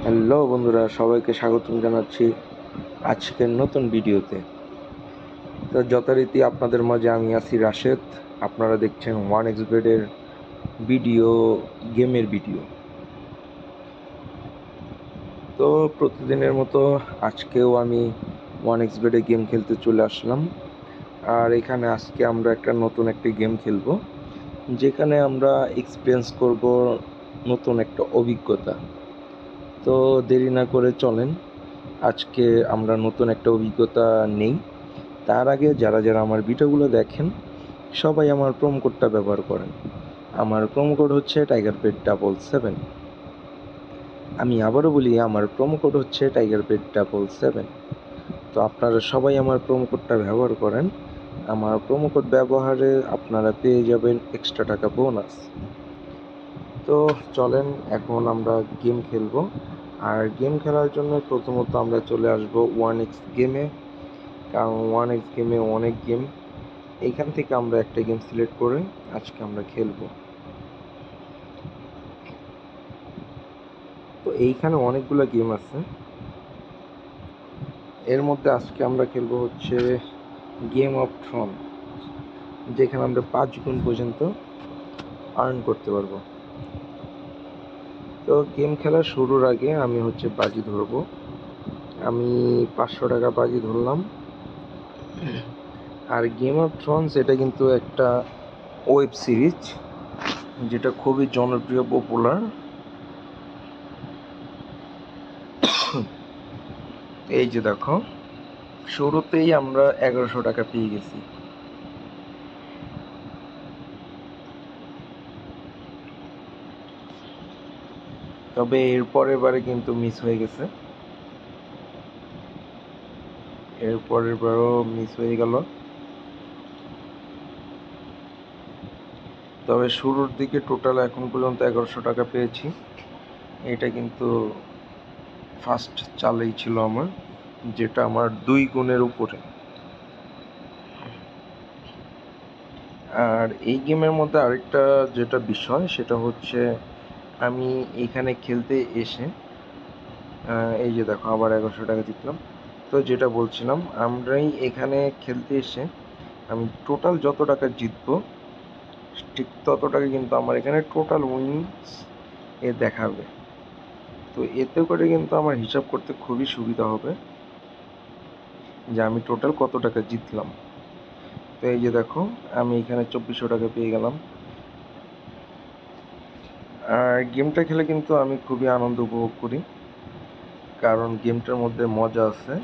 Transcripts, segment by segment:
Hello বন্ধুরা, সবাইকে স্বাগতম জানাচ্ছি আজকের নতুন ভিডিওতে। তো যথারীতি আপনাদের মাঝে আমি আছি রাশেদ। আপনারা দেখছেন ওয়ান এক্স বেডের ভিডিও, গেমের ভিডিও। তো প্রতিদিনের মতো আজকেও আমি ওয়ান এক্স বেডে গেম খেলতে চলে আসলাম। আর এখানে আজকে আমরা নতুন একটা গেম খেলবো, যেখানে আমরা এক্সপিরিয়েন্স করব নতুন একটা অভিজ্ঞতা। তো দেরি না করে চলেন আজকে আমরা নতুন একটা অভিজ্ঞতা নেই। তার আগে যারা যারা আমার ভিডিওগুলো দেখেন সবাই আমার প্রোমো কোডটা ব্যবহার করেন। আমার প্রোমো কোড হচ্ছে TigerPet77। আমি আবারও বলি, আমার প্রোমো কোড হচ্ছে TigerPet77। তো আপনারা সবাই আমার প্রোমো কোডটা ব্যবহার করেন। আমার প্রোমো কোড ব্যবহারে আপনারা পেয়ে যাবেন এক্সট্রা টাকা বোনাস। তো চলেন এখন আমরা গেম খেলবো। আর গেম খেলার জন্য প্রথমত আমরা চলে আসব ওয়ান এক্স গেমে, কারণ ওয়ান এক্স গেমে অনেক গেম। এইখান থেকে আমরা একটা গেম সিলেক্ট করে আজকে আমরা খেলবো। তো এইখানে অনেকগুলো গেম আছে, এর মধ্যে আজকে আমরা খেলবো হচ্ছে গেম অফ থ্রোন, যেখানে আমরা 5 গুণ পর্যন্ত আর্ন করতে পারবো। তো গেম খেলা শুরুর আগে আমি হচ্ছে বাজি ধরবো। আমি 500 টাকা বাজি ধরলাম। আর গেম অফ থ্রোনস এটা কিন্তু একটা ওয়েব সিরিজ, যেটা খুবই জনপ্রিয়, পপুলার। এই যে দেখো, শুরুতেই আমরা 1100 টাকা পেয়ে গেছি। তবে এর পরের বারে কিন্তু মিস হয়ে গেছে, এর পরের বারও মিস হয়ে গেল। তবে শুরুর দিকে টোটাল এখন পর্যন্ত 1100 টাকা পেয়েছি। এটা কিন্তু ফার্স্ট চালেই ছিল আমার, যেটা আমার 2 গুণের উপরে। আর এই গেমের মধ্যে আরেকটা যেটা বিষয়, সেটা হচ্ছে আমি এইখানে খেলতে এসে এই যে দেখো আবার 1100 টাকা জিতলাম। তো যেটা বলছিলাম, আমরাই এখানে খেলতে এসে আমি টোটাল যত টাকা জিতবো ঠিক তত টাকা কিন্তু আমার এখানে টোটাল উইনিংস এ দেখাবে। তো এতে করে কিন্তু আমার হিসাব করতে খুবই সুবিধা হবে যে আমি টোটাল কত টাকা জিতলাম। তো এই যে দেখো, আমি এখানে 2400 টাকা পেয়ে গেলাম। আর গেমটা খেলে কিন্তু আমি খুবই আনন্দ উপভোগ করি, কারণ গেমটার মধ্যে মজা আছে।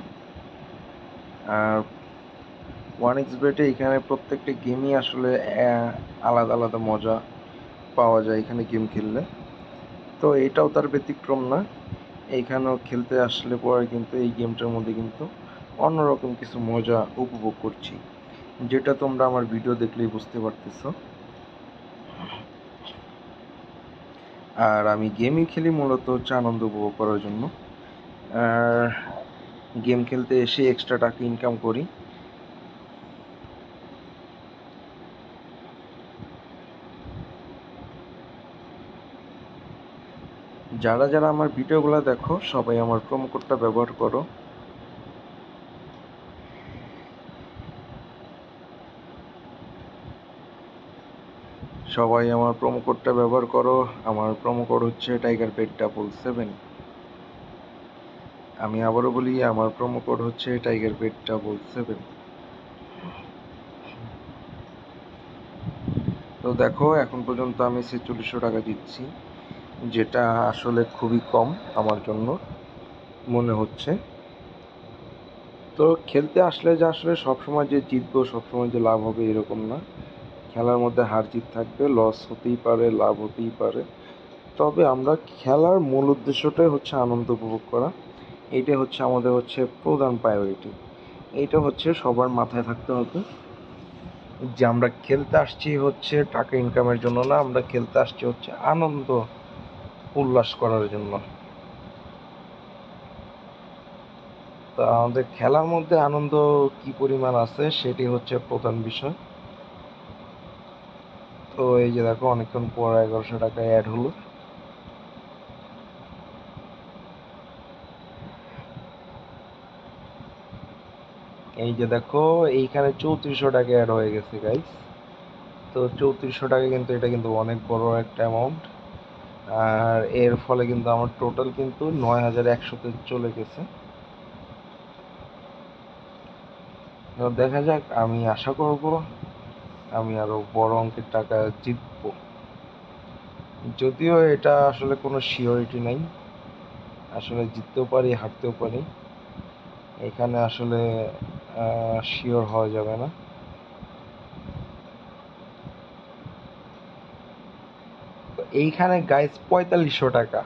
আর ওয়ান এক্স বেটে এখানে প্রত্যেকটা গেমই আসলে আলাদা আলাদা মজা পাওয়া যায় এখানে গেম খেললে। তো এটাও তার ব্যতিক্রম না, এইখানেও খেলতে আসলে পরে কিন্তু এই গেমটার মধ্যে কিন্তু অন্যরকম কিছু মজা উপভোগ করছি, যেটা তোমরা আমার ভিডিও দেখলেই বুঝতে পারতেছো। আর আমি গেমই খেলি মূলত হচ্ছে আনন্দ উপভোগ করার জন্য। আর গেম খেলতে এসে এক্সট্রা টাকা ইনকাম করি। যারা যারা আমার ভিডিওগুলো দেখো সবাই আমার প্রোমো কোডটা ব্যবহার করো। সবাই আমার প্রোমো কোডটা ব্যবহার করো। আমার প্রোমো কোড হচ্ছে TigerPet77। আমি আবারও বলি, আমার প্রোমো কোড হচ্ছে TigerPet77। তো দেখো, এখন পর্যন্ত আমি 4600 টাকা দিচ্ছি, যেটা আসলে খুবই কম আমার জন্য মনে হচ্ছে। তো খেলতে আসলে যে আসলে সবসময় যে জিতবো, সবসময় যে লাভ হবে এরকম না। খেলার মধ্যে হার জিত থাকবে, লস হতেই পারে, লাভ হতেই পারে। তবে আমরা খেলার মূল উদ্দেশ্যটাই হচ্ছে আনন্দ উপভোগ করা। এইটা হচ্ছে আমাদের হচ্ছে প্রধান প্রায়োরিটি। এইটা হচ্ছে সবার মাথায় থাকতে হবে যে আমরা খেলতে আসছি হচ্ছে টাকা ইনকামের জন্য না, আমরা খেলতে আসছি হচ্ছে আনন্দ উল্লাস করার জন্য। তা আমাদের খেলার মধ্যে আনন্দ কি পরিমাণ আছে সেটি হচ্ছে প্রধান বিষয়। তো এই যে দেখো, অনেকক্ষণ পর 1100 টাকা অ্যাড হলো। এই যে দেখো এইখানে 3400 টাকা অ্যাড হয়ে গেছে গাইস। তো 3400 টাকা কিন্তু এটা কিন্তু অনেক বড় একটা অ্যামাউন্ট। আর এর ফলে কিন্তু আমার টোটাল কিন্তু 9100-তে চলে গেছে। তো দেখা যাক, আমি আশা করব আমি আরো বড় অঙ্কের টাকা জিতবো। যদিও এটা আসলে কোনো সিওরিটি নাই, আসলে জিততেও পারি হারতেও পারি, এখানে আসলে শিওর হওয়া যাবে না। তো এইখানে গাইস 4500 টাকা,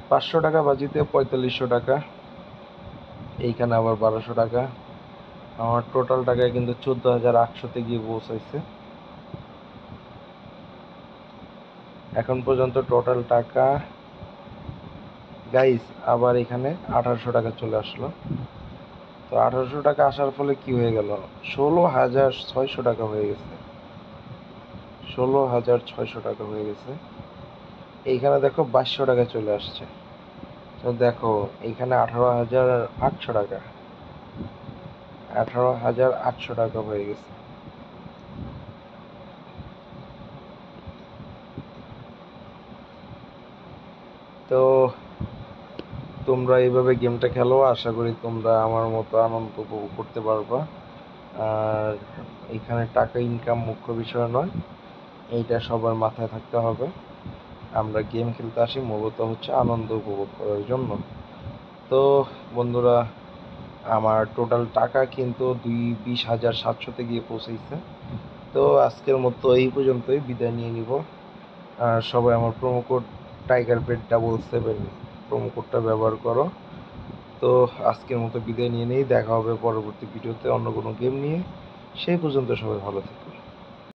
500 টাকা বাজিতে 4500 টাকা, এইখানে আবার 1200 টাকা। আমার টোটাল টাকায় কিন্তু 14,800-তে গিয়ে পৌঁছাইছে। এখন পর্যন্ত টোটাল টাকা গাইস আবার এখানে 1800 টাকা চলে আসলো। তো 1800 টাকা আসার ফলে কি হয়ে গেল, 16,600 টাকা হয়ে গেছে, 16,600 টাকা হয়ে গেছে। এইখানে দেখো 2200 টাকা চলে আসছে। তো দেখো এইখানে 18,800 টাকা, 18,800 টাকা হয়ে গেছে। তো তোমরা এইভাবে গেমটা খেলো, আশা করি তোমরা আমার মতো আনন্দ উপভোগ করতে পারবা। আর এখানে টাকা ইনকাম মুখ্য বিষয় নয়, এইটা সবার মাথায় থাকতে হবে। আমরা গেম খেলতে আসি মূলত হচ্ছে আনন্দ উপভোগ করার জন্য। তো বন্ধুরা, আমার টোটাল টাকা কিন্তু 20,700-তে গিয়ে পৌঁছেছে। তো আজকের মতো এই পর্যন্তই, বিদায় নিয়ে নিব। আর সবাই আমার প্রোমো কোড TigerPet777 প্রোমো কোডটা ব্যবহার করো। তো আজকের মতো বিদায় নিয়ে নেই, দেখা হবে পরবর্তী ভিডিওতে অন্য কোনো গেম নিয়ে। সেই পর্যন্ত সবাই ভালো থেকো।